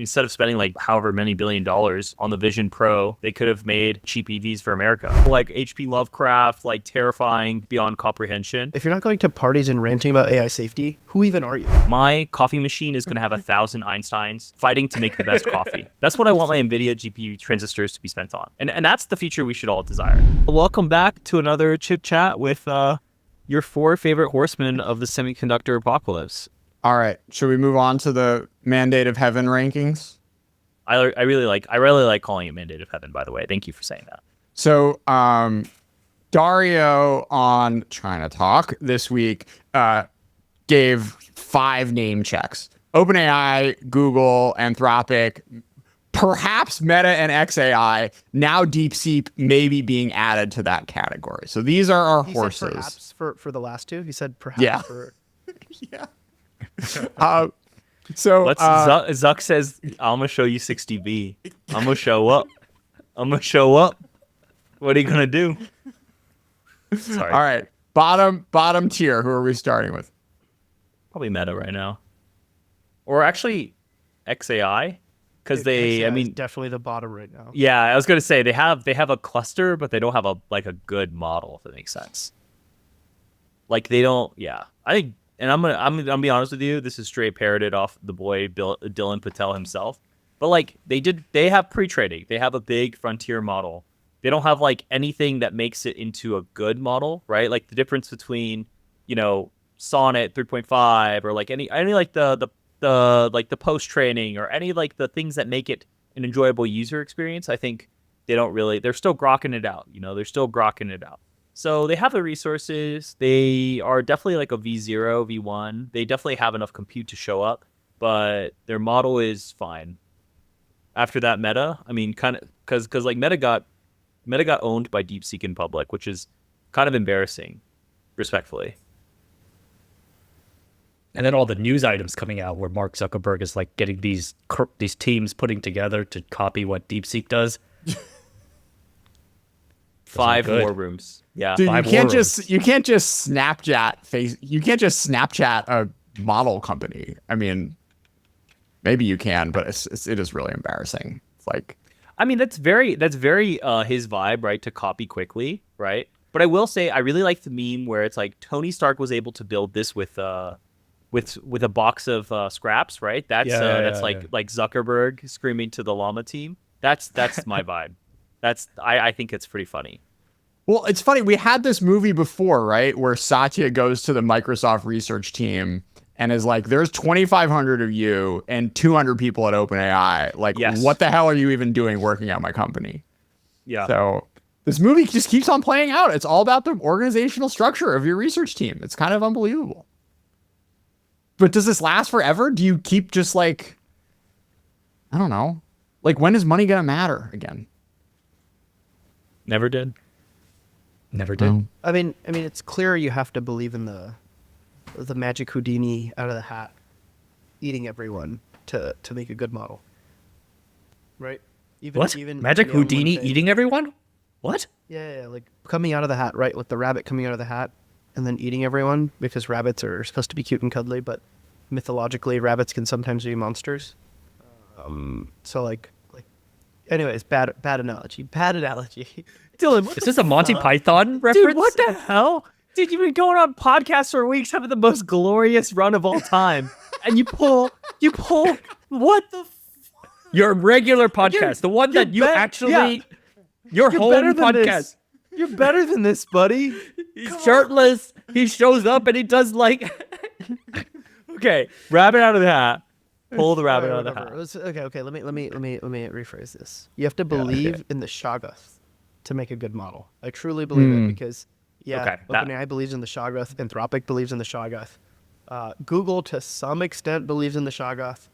instead of spending like however many $billion on the Vision Pro, they could have made cheap EVs for America. Like H.P. Lovecraft, like terrifying beyond comprehension. If you're not going to parties and ranting about AI safety, who even are you? My coffee machine is going to have 1,000 Einsteins fighting to make the best coffee. That's what I want my NVIDIA GPU transistors to be spent on. And that's the future we should all desire. Welcome back to another chit chat with your 4 favorite horsemen of the semiconductor apocalypse. All right. Should we move on to the Mandate of Heaven rankings? I really like calling it Mandate of Heaven, by the way. Thank you for saying that. So Dario on ChinaTalk this week gave 5 name checks. OpenAI, Google, Anthropic, perhaps Meta and XAI, now DeepSeek maybe being added to that category. So these are our horses. Said perhaps for the last 2. He said perhaps. Yeah. Yeah. Zuck says, I'm gonna show you 60B. I'm gonna show up. What are you gonna do? Sorry. All right. Bottom tier. Who are we starting with? Probably Meta right now. Or actually XAI. Because definitely the bottom right now. Yeah, I was gonna say they have a cluster, but they don't have a good model, if that makes sense. Like they don't, yeah. I think, and I'm gonna be honest with you, this is straight parroted off the boy Dylan Patel himself. But like they have pre-training. They have a big frontier model. They don't have like anything that makes it into a good model, right? Like the difference between, Sonnet 3.5 or like any like the post training or any like the things that make it an enjoyable user experience. I think they're still grokking it out. They're still grokking it out. So they have the resources. They are definitely like a V0, V1. They definitely have enough compute to show up, but their model is fine. After that, Meta, kind of because like Meta got owned by DeepSeek in public, which is kind of embarrassing, respectfully. And then all the news items coming out where Mark Zuckerberg is like getting these teams putting together to copy what DeepSeek does. 5 war rooms. Yeah. Dude, you can't just Snapchat a model company. Maybe you can, but it is really embarrassing. It's like, that's very his vibe, right? To copy quickly, right? But I will say I really like the meme where it's like Tony Stark was able to build this with a box of scraps, right? That's like Zuckerberg screaming to the llama team. That's my vibe. I think it's pretty funny. Well, it's funny. We had this movie before, right? Where Satya goes to the Microsoft research team and is like, there's 2,500 of you and 200 people at OpenAI. Like, yes. What the hell are you even doing working at my company? Yeah. So this movie just keeps on playing out. It's all about the organizational structure of your research team. It's kind of unbelievable. But does this last forever? Do you keep just like, I don't know. Like, when is money going to matter again? Never did. It's clear you have to believe in the magic Houdini out of the hat eating everyone to make a good model. Right? Even Magic Houdini eating everyone? What? Yeah, like coming out of the hat, right? With the rabbit coming out of the hat and then eating everyone, because rabbits are supposed to be cute and cuddly, but mythologically rabbits can sometimes be monsters. Anyways, bad analogy. Dylan, is this a Monty Python reference? Dude, what the hell? Dude, you've been going on podcasts for weeks, having the most glorious run of all time. And you pull, what the your regular podcast, the one that you actually, your home podcast. You're better than this, buddy. He's shirtless. He shows up and he does like... Okay, rabbit out of the hat. Pull the rabbit out of the hat. Okay. Let me rephrase this. You have to believe in the Shoggoth to make a good model. I truly believe it because, OpenAI believes in the Shoggoth. Anthropic believes in the Shoggoth. Google, to some extent, believes in the Shoggoth.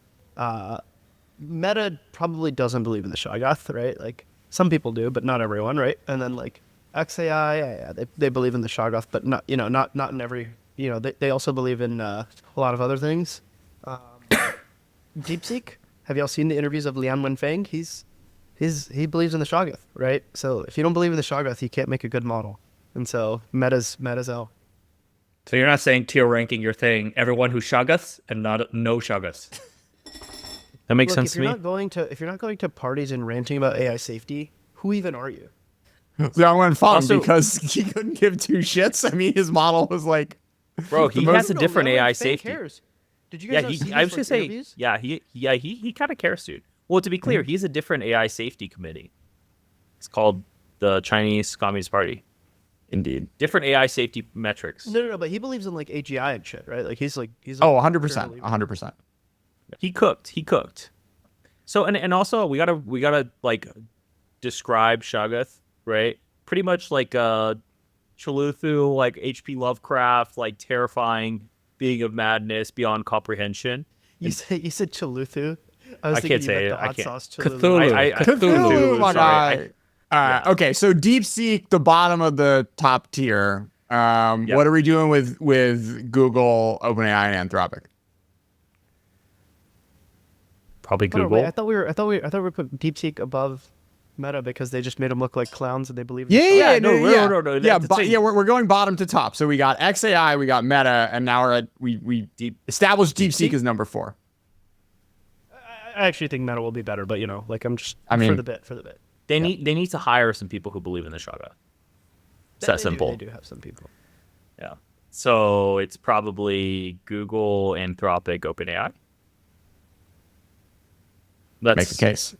Meta probably doesn't believe in the Shoggoth, right? Like, some people do, but not everyone, right? And then, like, XAI, they believe in the Shoggoth, but not in every... they also believe in a lot of other things. DeepSeek, have y'all seen the interviews of Lian Wenfeng? He believes in the Shoggoth, right? So if you don't believe in the Shoggoth, you can't make a good model. And so Meta's L. So you're not saying tier ranking, you're saying everyone who Shoggoths and not no Shoggoths. That makes Look, sense if to you're me. not going to if you're not going to parties and ranting about AI safety, who even are you? I went fun Also- because he couldn't give two shits. I mean, his model was like, Bro, he has a No, different no, AI Spain safety. cares. Did you Yeah, guys not see I was his, gonna like, say, interviews? he kind of cares, dude. Well, to be clear, he's a different AI safety committee. It's called the Chinese Communist Party. indeed. Different AI safety metrics. No, but he believes in like AGI and shit, right? Like he's Oh, like, 100%. 100%. He cooked. So and also we gotta like describe Shoggoth, right? Pretty much like Cthulhu, like H.P. Lovecraft, like terrifying being of madness beyond comprehension. You said Cthulhu. I was I thinking can't you say meant it. the I hot can't. sauce Cthulhu. Cthulhu. Cthulhu, my sorry. guy. Okay, so DeepSeek, the bottom of the top tier. What are we doing with Google, OpenAI, and Anthropic? Probably Hold on, Google. wait, I thought we were putting DeepSeek above Meta because they just made them look like clowns and they believe. Yeah, no. Yeah, That's the thing. we're going bottom to top. So we got XAI, we got Meta, and now we established DeepSeek as number 4. I actually think Meta will be better, but like I'm just I mean, for the bit. They need to hire some people who believe in the Shoggoth. It's that simple. They do have some people. Yeah. So it's probably Google, Anthropic, OpenAI. Let's make the case.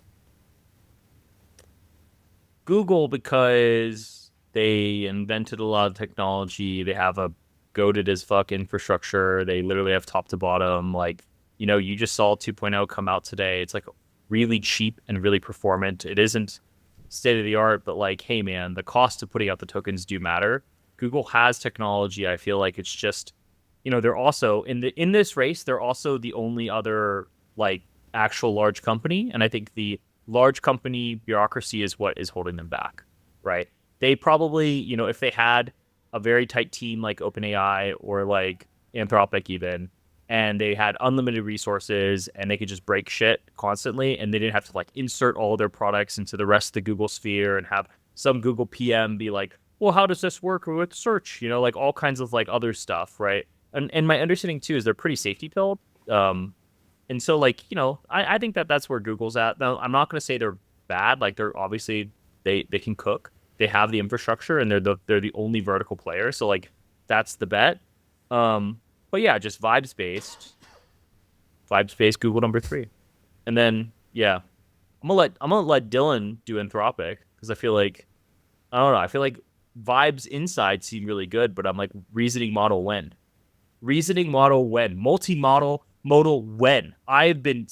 Google, because they invented a lot of technology. They have a goated as fuck infrastructure. They literally have top to bottom. Like, you just saw 2.0 come out today. It's like really cheap and really performant. It isn't state of the art, but like, hey man, the cost of putting out the tokens do matter. Google has technology. I feel like it's just, they're also in this race. They're also the only other like actual large company, and I think the large company bureaucracy is what is holding them back, right? They probably, if they had a very tight team like OpenAI or like Anthropic even, and they had unlimited resources and they could just break shit constantly and they didn't have to like insert all their products into the rest of the Google sphere and have some Google PM be like, well, how does this work with search? Like all kinds of like other stuff, right? And my understanding too is they're pretty safety pilled. And so, like, I think that's where Google's at. Now, I'm not going to say they're bad. Like, they're obviously, they can cook. They have the infrastructure, and they're the only vertical player. So, like, that's the bet. But, yeah, just vibes-based, Google number 3. And then, yeah, I'm gonna let Dylan do Anthropic, because I feel like, I don't know, I feel like vibes inside seem really good, but I'm like, reasoning model when? Multi-modal modal when? I've been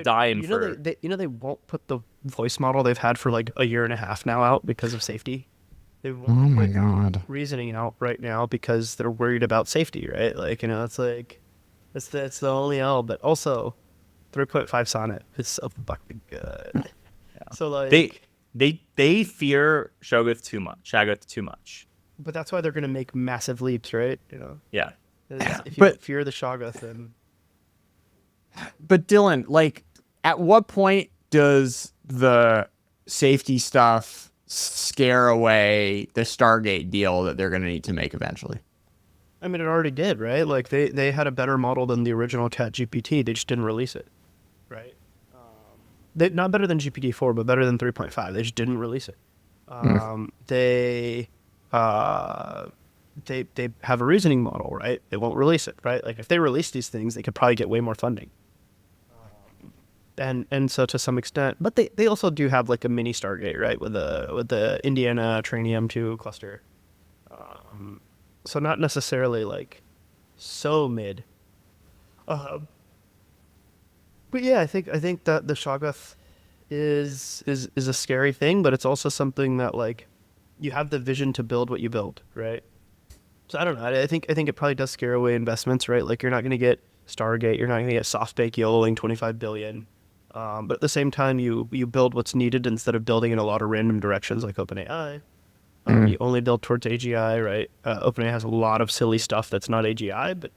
dying for. They won't put the voice model they've had for like a year and a half now out because of safety. They won't Oh my put god. reasoning out right now because they're worried about safety, right? Like, it's like it's the only L, but also 3.5 Sonnet is so fucking good. Yeah. So like they fear Shoggoth too much. But that's why they're gonna make massive leaps, right? Yeah. If you fear the Shoggoth, then. But Dylan, like, at what point does the safety stuff scare away the Stargate deal that they're going to need to make eventually? I mean, it already did, right? Like, they had a better model than the original ChatGPT. They just didn't release it, right? Not better than GPT-4, but better than 3.5. They just didn't release it. They have a reasoning model, right? They won't release it, right? Like, if they release these things, they could probably get way more funding. And so to some extent, but they also do have like a mini Stargate, right, with the Indiana Tranium 2 cluster. So not necessarily like so mid. But yeah, I think that the Shoggoth is a scary thing, but it's also something that like you have the vision to build what you build, right? So I don't know. I think it probably does scare away investments, right? Like, you're not going to get Stargate, you're not going to get SoftBank YOLOing $25 billion. But at the same time, you build what's needed instead of building in a lot of random directions like OpenAI. You only build towards AGI, right? OpenAI has a lot of silly stuff that's not AGI, but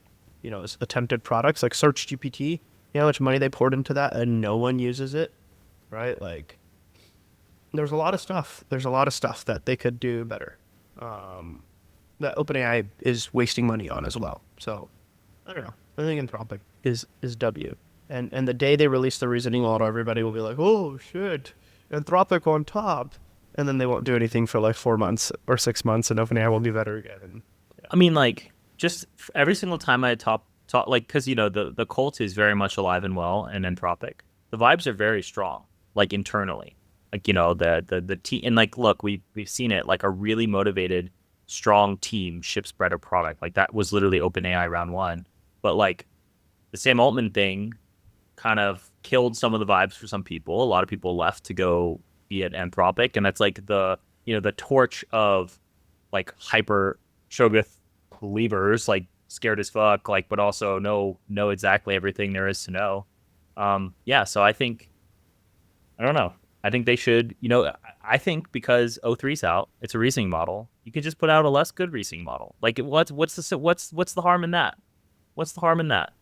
it's attempted products like Search GPT. You know how much money they poured into that, and no one uses it, right? Like, there's a lot of stuff. There's a lot of stuff that they could do better. That OpenAI is wasting money on as well. So I don't know. I think Anthropic is W. And the day they release the reasoning model, everybody will be like, oh shit, Anthropic on top. And then they won't do anything for like 4 months or 6 months, and OpenAI will be better again. And, yeah. I mean, like, just every single time I talk, like, because, you know, the cult is very much alive and well in Anthropic. The vibes are very strong, like, internally. Like, you know, the team, and, like, look, we've seen it, like, a really motivated, strong team ships better product. Like, that was literally OpenAI round one. But, like, the Sam Altman thing kind of killed some of the vibes for some people. A lot of people left to go be at Anthropic, and that's like the, you know, the torch of like hyper Shoggoth believers, like scared as fuck, like, but also know exactly everything there is to know. Yeah, so I think, I don't know. I think they should, you know, I think because O3's out, it's a reasoning model. You could just put out a less good reasoning model. Like, what's the harm in that? What's the harm in that?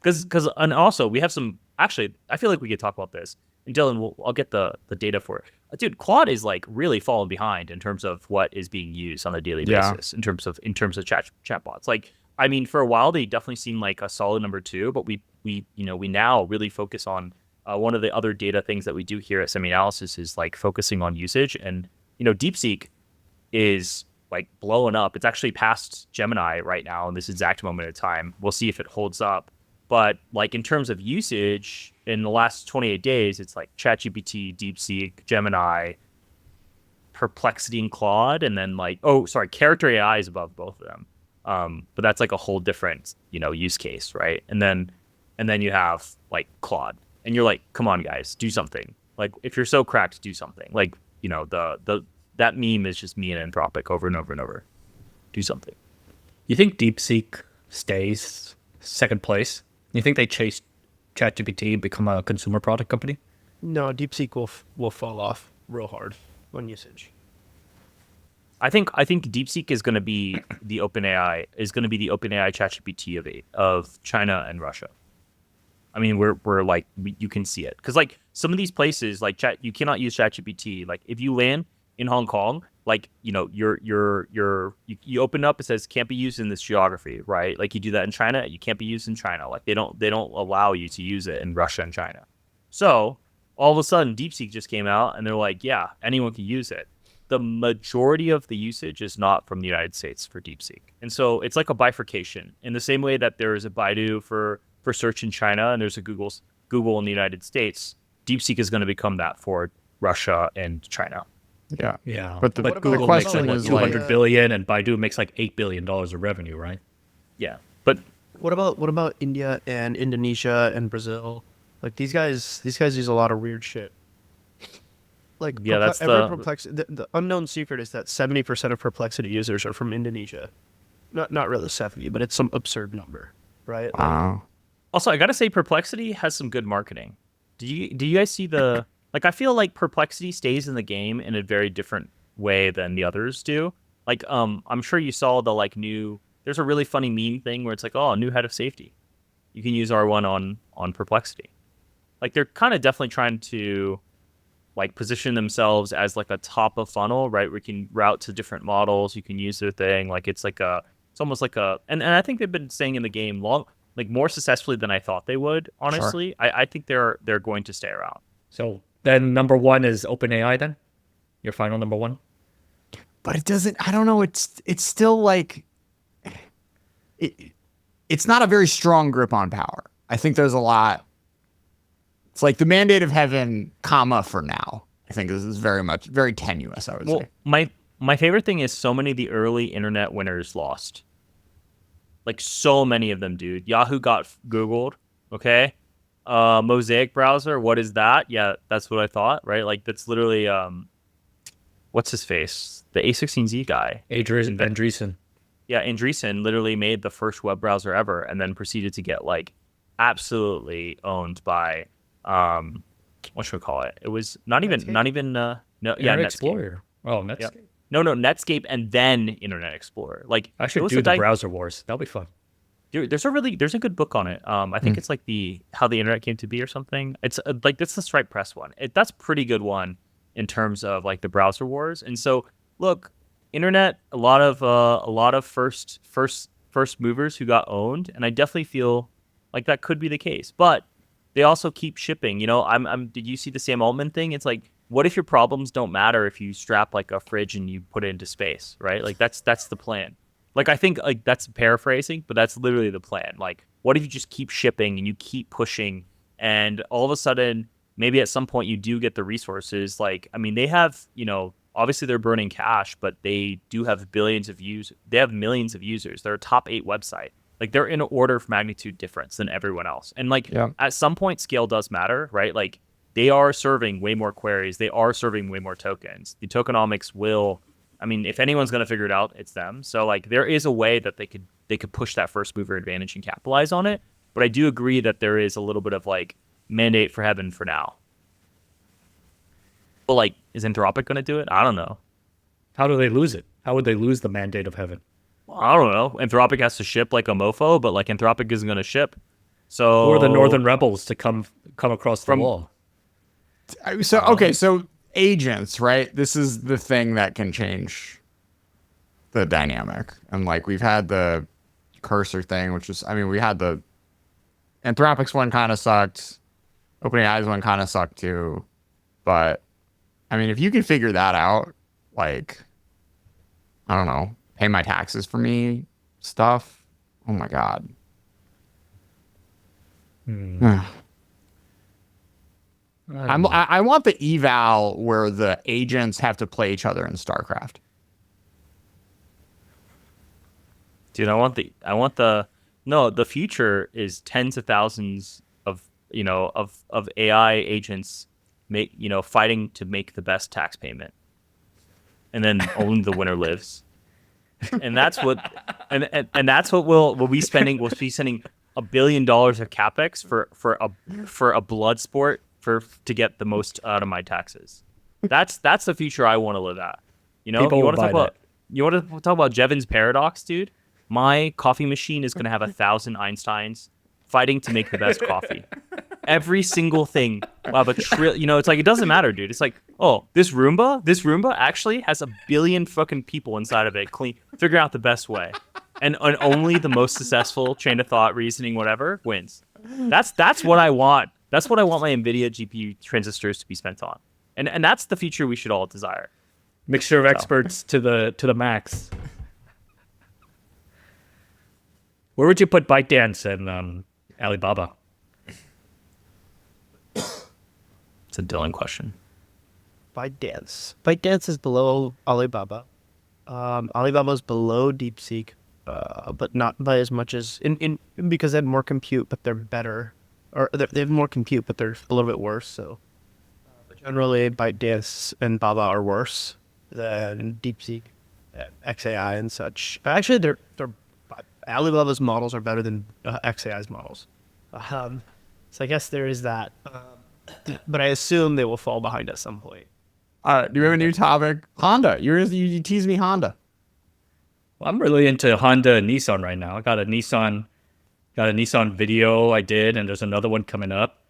Because and also we have some, actually, I feel like we could talk about this. And Dylan, I'll get the data for it. Dude, Claude is like really falling behind in terms of what is being used on a daily basis in terms of chatbots. Like, I mean, for a while they definitely seemed like a solid number 2, but we now really focus on one of the other data things that we do here at SemiAnalysis is like focusing on usage. And, you know, DeepSeek is like blowing up. It's actually past Gemini right now in this exact moment of time. We'll see if it holds up. But like in terms of usage, in the last 28 days, it's like ChatGPT, DeepSeek, Gemini, Perplexity, and Claude, and then like, oh, sorry, Character AI is above both of them. But that's like a whole different, you know, use case, right? And then you have like Claude, and you're like, come on, guys, do something. Like, if you're so cracked, do something. Like, you know, that meme is just me and Anthropic over and over and over. Do something. You think DeepSeek stays second place? You think they chase ChatGPT and become a consumer product company? No, DeepSeek will fall off real hard on usage. I think DeepSeek is going to be the OpenAI ChatGPT of China and Russia. I mean, we're like, you can see it because like some of these places like you cannot use ChatGPT. Like if you land in Hong Kong, like, you know, you open up, it says can't be used in this geography, right? Like you do that in China, you can't be used in China. Like they don't allow you to use it in Russia and China. So all of a sudden DeepSeek just came out and they're like, yeah, anyone can use it. The majority of the usage is not from the United States for DeepSeek. And so it's like a bifurcation in the same way that there is a Baidu for search in China and there's a Google in the United States. DeepSeek is going to become that for Russia and China. Yeah. But Google makes like what, 200 billion and Baidu makes like $8 billion of revenue, right? Yeah. But what about India and Indonesia and Brazil? Like these guys use a lot of weird shit. Like yeah, that's the unknown secret is that 70% of Perplexity users are from Indonesia. Not really 70, but it's some absurd number, right? Wow. Also, I gotta say, Perplexity has some good marketing. Do you guys see the like? I feel like Perplexity stays in the game in a very different way than the others do. Like, I'm sure you saw the like new. There's a really funny meme thing where it's like, oh, new head of safety. You can use R1 on Perplexity. Like they're kind of definitely trying to like position themselves as like a top of funnel, right? Where you can route to different models. You can use their thing. Like it's almost like a, and I think they've been staying in the game like more successfully than I thought they would. Honestly, sure. I think they're going to stay around. So then number 1 is OpenAI. Then your final number 1. But it doesn't. I don't know. It's still like it's not a very strong grip on power. I think there's a lot. It's like the mandate of heaven, comma, for now. I think this is very tenuous, I would say. My favorite thing is so many of the early internet winners lost. Like so many of them, dude. Yahoo got Googled, okay? Mosaic browser, what is that? Yeah, that's what I thought, right? Like that's literally, what's his face? The A16Z guy. Andreessen. Yeah, Andreessen literally made the first web browser ever and then proceeded to get like absolutely owned by... what should we call it? It was Netscape? Internet Explorer. Oh, Netscape. Yep. No, Netscape and then Internet Explorer. Like I should do the browser wars. That'll be fun. Dude, there's a good book on it. I think it's like how the internet came to be or something. It's like that's the Stripe Press one. That's a pretty good one in terms of like the browser wars. And so look, internet, a lot of first movers who got owned, and I definitely feel Like that could be the case, but they also keep shipping. You know, did you see the Sam Altman thing? It's like, what if your problems don't matter if you strap like a fridge and you put it into space, right? Like that's the plan. Like I think like that's paraphrasing, but that's literally the plan. Like what if you just keep shipping and you keep pushing, and all of a sudden maybe at some point you do get the resources. Like I mean, they have, you know, obviously they're burning cash, but they do have billions of users. They have millions of users. They're a top 8 website. Like they're in an order of magnitude difference than everyone else. And like at some point scale does matter, right? Like they are serving way more queries. They are serving way more tokens. The tokenomics will, I mean, if anyone's going to figure it out, it's them. So like there is a way that they could push that first mover advantage and capitalize on it. But I do agree that there is a little bit of like mandate for heaven for now. But like, is Anthropic going to do it? I don't know. How do they lose it? How would they lose the mandate of heaven? Well, I don't know. Anthropic has to ship like a mofo, but like Anthropic isn't going to ship. So or the Northern Rebels to come across the wall. So okay, so agents, right? This is the thing that can change the dynamic. And like we've had the cursor thing, which is, I mean, we had the Anthropic's one kind of sucked. OpenAI's one kind of sucked too. But I mean, if you can figure that out, like, I don't know, pay my taxes for me stuff. Oh my God. I want the eval where the agents have to play each other in StarCraft. Dude, the future is tens of thousands of, you know, of AI agents fighting to make the best tax payment. And then only the winner lives. And that's what we'll be spending. We'll be spending $1 billion of capex for a blood sport to get the most out of my taxes. That's the future I want to live at. You know, you want to talk about Jevons paradox, dude? My coffee machine is going to have 1,000 Einsteins fighting to make the best coffee. Every single thing will have a you know, it's like, it doesn't matter, dude. It's like, oh, this Roomba actually has 1 billion fucking people inside of it. Figure out the best way. And only the most successful chain of thought, reasoning, whatever, wins. That's what I want. That's what I want my NVIDIA GPU transistors to be spent on. And that's the future we should all desire. Mixture of experts to the max. Where would you put ByteDance and Alibaba? It's a Dylan question. ByteDance is below Alibaba. Alibaba's below DeepSeek, but not by as much as because they have more compute, but they're better, or they have more compute, but they're a little bit worse. So generally, ByteDance and Baba are worse than DeepSeek, XAI, and such. Actually, they're Alibaba's models are better than XAI's models. So I guess there is that. But I assume they will fall behind at some point. Do you have a new topic? Honda. You tease me Honda. Well, I'm really into Honda and Nissan right now. I got a Nissan video I did, and there's another one coming up.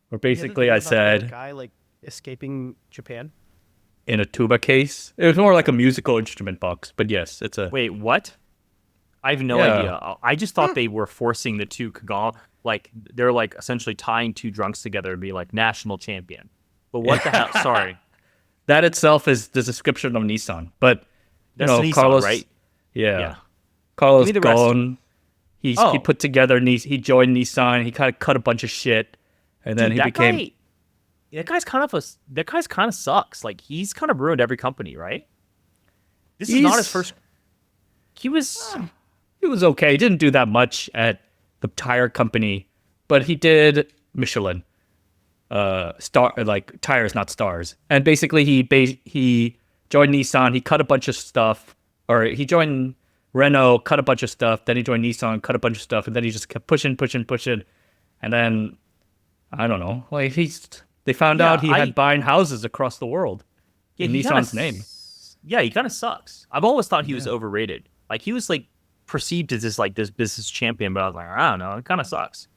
Where basically I said, guy like escaping Japan in a tuba case. It was more like a musical instrument box, but yes, it's a. Wait, what? I have no idea. I just thought they were forcing the two Kagall, like they're like essentially tying two drunks together and be like national champion. But what the hell? Sorry. That itself is the description of Nissan. But that's Nissan, Carlos, right? Yeah. Carlos Ghosn, he put together, he joined Nissan, he kind of cut a bunch of shit, and then he became. That guy's kind of sucks. Like he's kind of ruined every company, right? This is not his first. He was okay. He didn't do that much at the tire company, but he did Michelin, like tires, not stars. And basically, he joined Nissan. He cut a bunch of stuff, or he joined Renault, cut a bunch of stuff. Then he joined Nissan, cut a bunch of stuff, and then he just kept pushing. And then I don't know. Like they found out he had buying houses across the world in Nissan's name. Yeah, he kind of sucks. I've always thought he was overrated. Like he was like perceived as this business champion, but I was like, I don't know, it kind of sucks.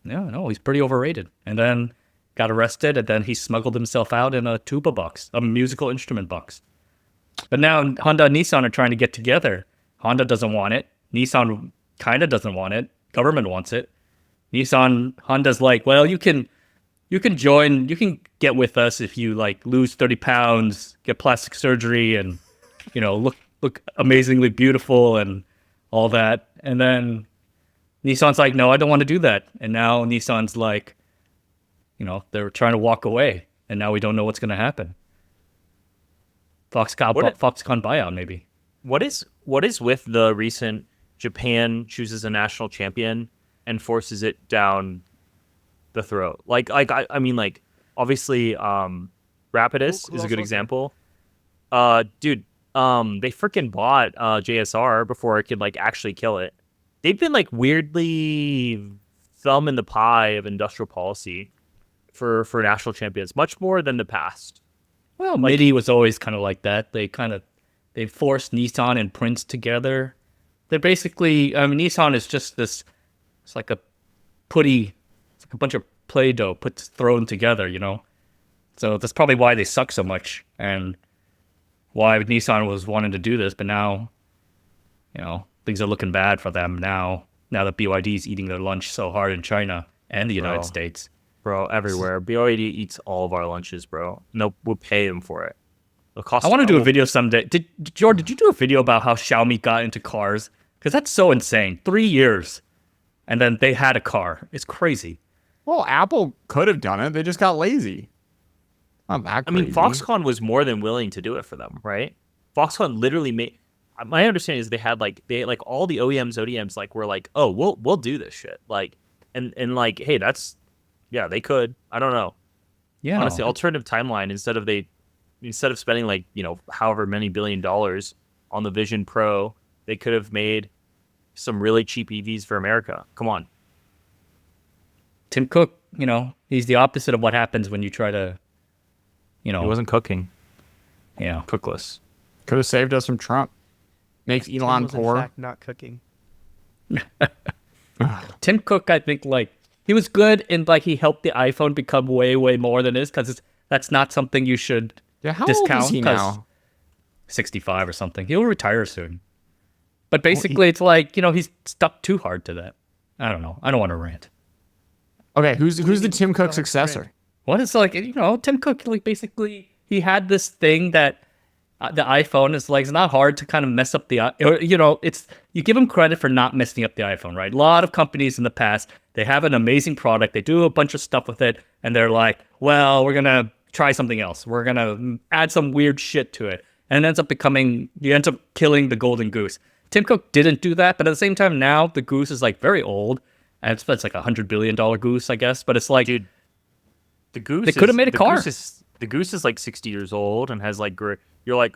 Yeah, no, he's pretty overrated. And then got arrested, and then he smuggled himself out in a tuba box, a musical instrument box. But now Honda and Nissan are trying to get together. Honda doesn't want it. Nissan kind of doesn't want it. Government wants it. Honda's like, well, you can join, you can get with us if you like lose 30 pounds, get plastic surgery, and look amazingly beautiful and all that. And then Nissan's like, no, I don't want to do that. And now Nissan's like, they're trying to walk away, and now we don't know what's going to happen. Foxconn buyout, maybe. What is with the recent Japan chooses a national champion and forces it down the throat? I mean, obviously, Rapidus is a good example. Dude, they freaking bought JSR before it could actually kill it. They've been weirdly thumb in the pie of industrial policy for national champions, much more than the past. Well, MIDI was always kind of like that. They forced Nissan and Prince together. They're basically, Nissan is just this. It's like a putty. It's like a bunch of Play-Doh thrown together, So that's probably why they suck so much, and why Nissan was wanting to do this. But now, things are looking bad for them now. Now that BYD is eating their lunch so hard in China and the United States. Bro, everywhere. BYD eats all of our lunches, bro. No, we'll pay them for it. I want to do a video someday. Jordan, did you do a video about how Xiaomi got into cars? Because that's so insane. 3 years, and then they had a car. It's crazy. Well, Apple could have done it. They just got lazy. Not that crazy. I mean, Foxconn was more than willing to do it for them, right? Foxconn literally made. My understanding is they had all the OEMs, ODMs were like, oh, we'll do this shit. And hey, that's. Yeah, they could. I don't know. Yeah. Honestly, alternative timeline instead of spending however many $1 billion on the Vision Pro, they could have made some really cheap EVs for America. Come on. Tim Cook, he's the opposite of what happens when you try to, He wasn't cooking. Yeah. Cookless. Could have saved us from Trump. Makes Elon was poor. in fact not cooking. Tim Cook, I think, he was good in he helped the iPhone become way, way more than it is, because that's not something you should How discount. old is he now? 65 or something. He'll retire soon. But basically, it's he's stuck too hard to that. I don't know. I don't want to rant. Okay, who's the Tim Cook successor? What is Tim Cook, basically, he had this thing that the iPhone is it's not hard to kind of mess up the, you give him credit for not messing up the iPhone, right? A lot of companies in the past, they have an amazing product, they do a bunch of stuff with it, and they're like, well, we're going to try something else. We're going to add some weird shit to it. And it ends up you end up killing the golden goose. Tim Cook didn't do that, but at the same time, now the goose is very old, and it's $100 billion goose, I guess. But it's dude, the goose. They could have made a car. The goose is 60 years old and has you're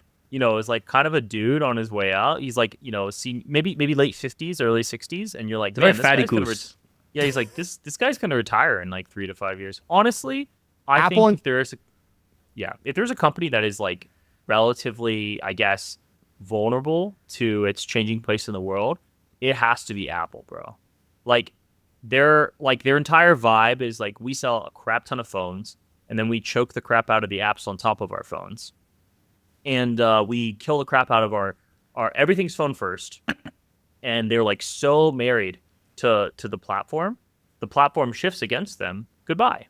is kind of a dude on his way out. He's maybe late 50s, early 60s, and you're like, very fatty goose. Yeah, he's like this guy's gonna retire in 3 to 5 years. Honestly, I Apple think if there's a company that is relatively, I guess, vulnerable to its changing place in the world, it has to be Apple, bro. Their entire vibe is we sell a crap ton of phones, and then we choke the crap out of the apps on top of our phones, and we kill the crap out of our everything's phone first. And they're so married to the platform shifts against them. Goodbye.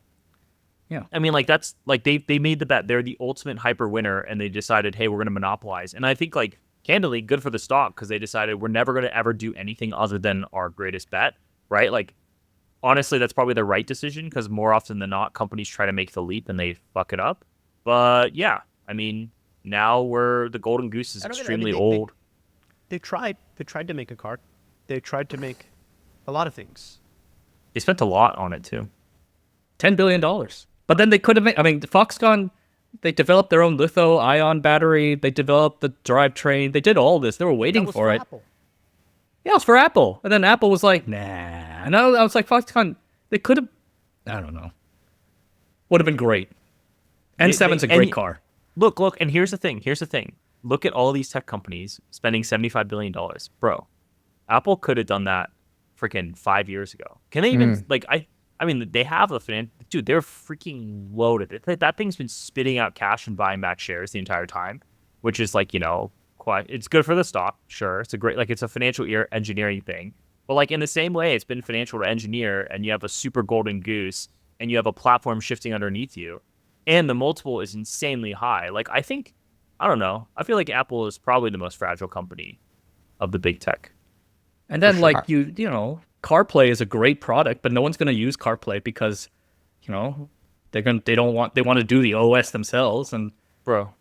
Yeah. I mean, that's they made the bet. They're the ultimate hyper winner, and they decided, hey, we're going to monopolize. And I think candidly, good for the stock, because they decided we're never going to ever do anything other than our greatest bet, right? Honestly, that's probably the right decision, because more often than not, companies try to make the leap and they fuck it up. But yeah, I mean, now the golden goose is extremely old. They tried to make a car. They tried to make a lot of things. They spent a lot on it too. $10 billion. But then they could have made, Foxconn, they developed their own lithium-ion battery. They developed the drivetrain. They did all this. They were waiting for it. Apple. Yeah, it was for Apple. And then Apple was like, nah. And I was like, Foxconn, they could have, I don't know. Would have been great. N7's a great car. Look, and here's the thing. Look at all these tech companies spending $75 billion. Bro, Apple could have done that freaking 5 years ago. Can they even, I mean, they have the finance. Dude, they're freaking loaded. That thing's been spitting out cash and buying back shares the entire time, which is quite. It's good for the stock, sure. It's a great, it's a financial engineering thing. But like in the same way, it's been financial to engineer, and you have a super golden goose, and you have a platform shifting underneath you, and the multiple is insanely high. Like I don't know. I feel like Apple is probably the most fragile company of the big tech. And then like you know, CarPlay is a great product, but no one's gonna use CarPlay because, they want to do the OS themselves and bro.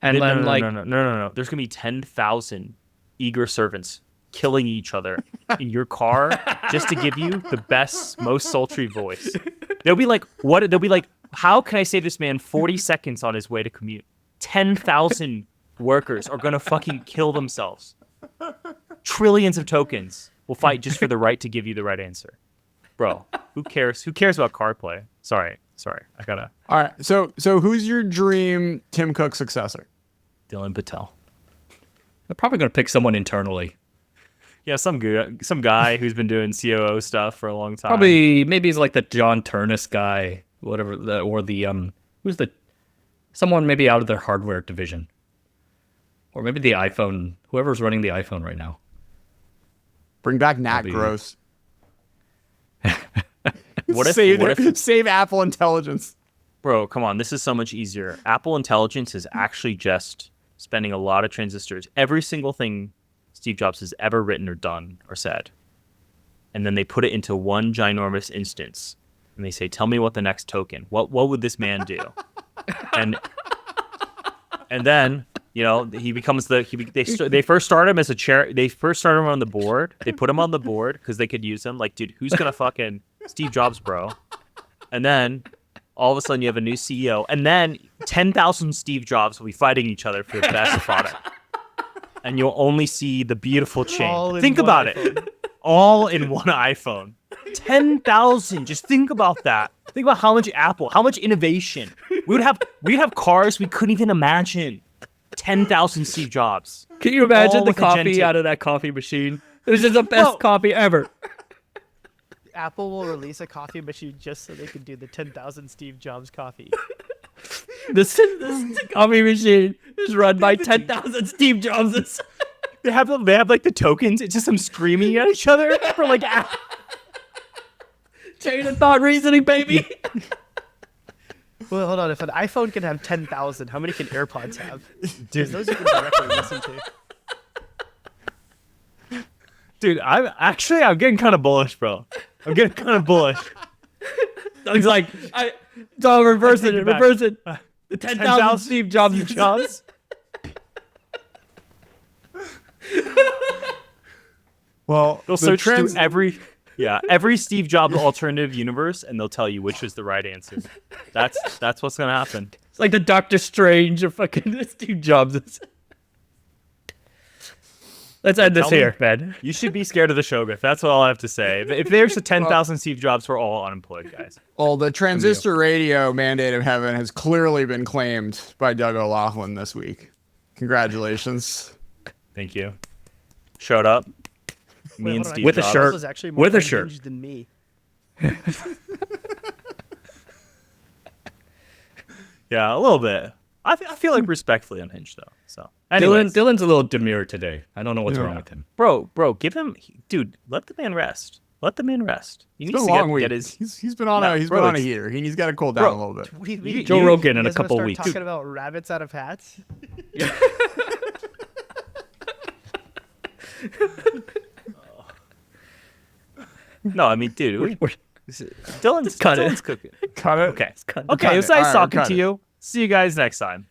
And then no. There's gonna be 10,000 eager servants killing each other in your car just to give you the best, most sultry voice. They'll be like, what? They'll be like, how can I save this man 40 seconds on his way to commute? 10,000 workers are gonna fucking kill themselves. Trillions of tokens will fight just for the right to give you the right answer. Bro, who cares? Who cares about CarPlay? Sorry. I gotta. All right. So who's your dream Tim Cook successor? Dylan Patel. they're probably going to pick someone internally. Yeah, some guy who's been doing COO stuff for a long time. Probably, maybe he's like the John Turnus guy, whatever, or the someone maybe out of their hardware division, or maybe the iPhone, whoever's running the iPhone right now. Bring back Nat Gross. What if save Apple Intelligence? Bro, come on, this is so much easier. Apple Intelligence is actually just spending a lot of transistors. Every single thing Steve Jobs has ever written or done or said. And then they put it into one ginormous instance. And they say, tell me what the next token. What would this man do? and then, you know, he becomes they first start him as a chair. They first start him on the board. They put him on the board because they could use him. Like, dude, who's going to fucking Steve Jobs, bro? And then all of a sudden you have a new CEO. And then 10,000 Steve Jobs will be fighting each other for the best product. And you'll only see the beautiful chain. Think about it. All in one iPhone. 10,000. Just think about that. Think about how much Apple, how much innovation. We'd have cars we couldn't even imagine. 10,000 Steve Jobs. Can you imagine the coffee out of that coffee machine? This is the best coffee ever. Apple will release a coffee machine just so they can do the 10,000 Steve Jobs coffee. This coffee machine is run by 10,000 Steve Jobses. They have like the tokens. It's just them screaming at each other for like chain of thought reasoning, baby. Well, hold on. If an iPhone can have 10,000, how many can AirPods have? Dude, those you can directly listen to. Dude, I'm getting kind of bullish, bro. I'm getting kind of bullish. He's like, reverse it. The 10,000 Steve Jobs. Well, they'll search through every Steve Jobs alternative universe, and they'll tell you which is the right answer. That's what's gonna happen. It's like the Doctor Strange of fucking Steve Jobs. Let's end this here, man. You should be scared of the Shoggoth. That's all I have to say. If there's a 10,000 Steve Jobs, we're all unemployed, guys. Well, the transistor radio mandate of heaven has clearly been claimed by Doug O'Laughlin this week. Congratulations. Thank you. Showed up. Me and Steve with Jobs. a shirt. Was actually more with a shirt than me. Yeah, a little bit. I feel like respectfully unhinged though. So Dylan's a little demure today. I don't know what's wrong with him. Bro, give him, dude. Let the man rest. Let the man rest. He's been a long week. He's been on a heater. He's got to cool down a little bit. Joe Rogan in a couple weeks. Talking about rabbits out of hats. No, I mean, dude, Dylan's cooking. Cut it. Okay. It was nice talking to you. See you guys next time.